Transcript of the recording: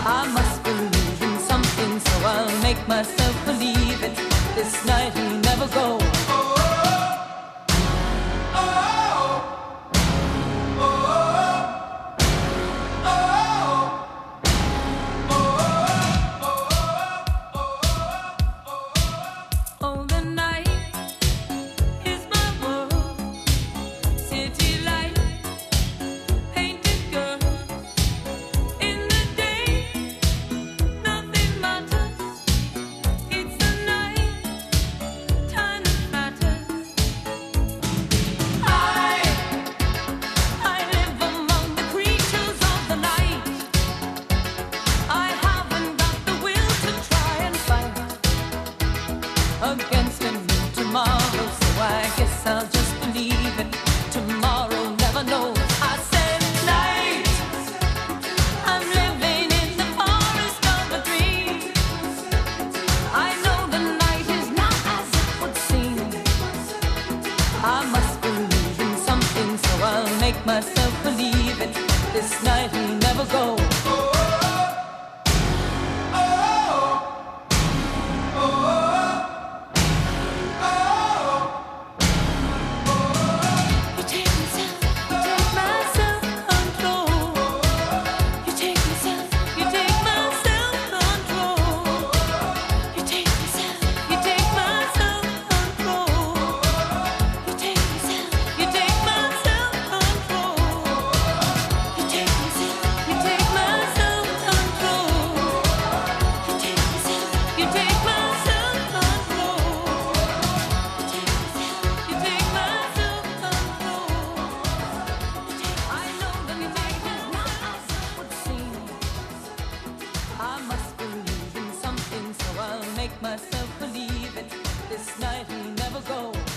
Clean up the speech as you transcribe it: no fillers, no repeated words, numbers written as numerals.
I must believe in something, so I'll make myself believe it. This night will never go. Against me tomorrow, so I guess I'll just believe it. Tomorrow never knows. I said night, I'm living in the forest of a dream. I know the night is not as it would seem. I must believe in something, so I'll make myself believe it. This night will never go. I must believe in something, so I'll make myself believe it. This night will never go.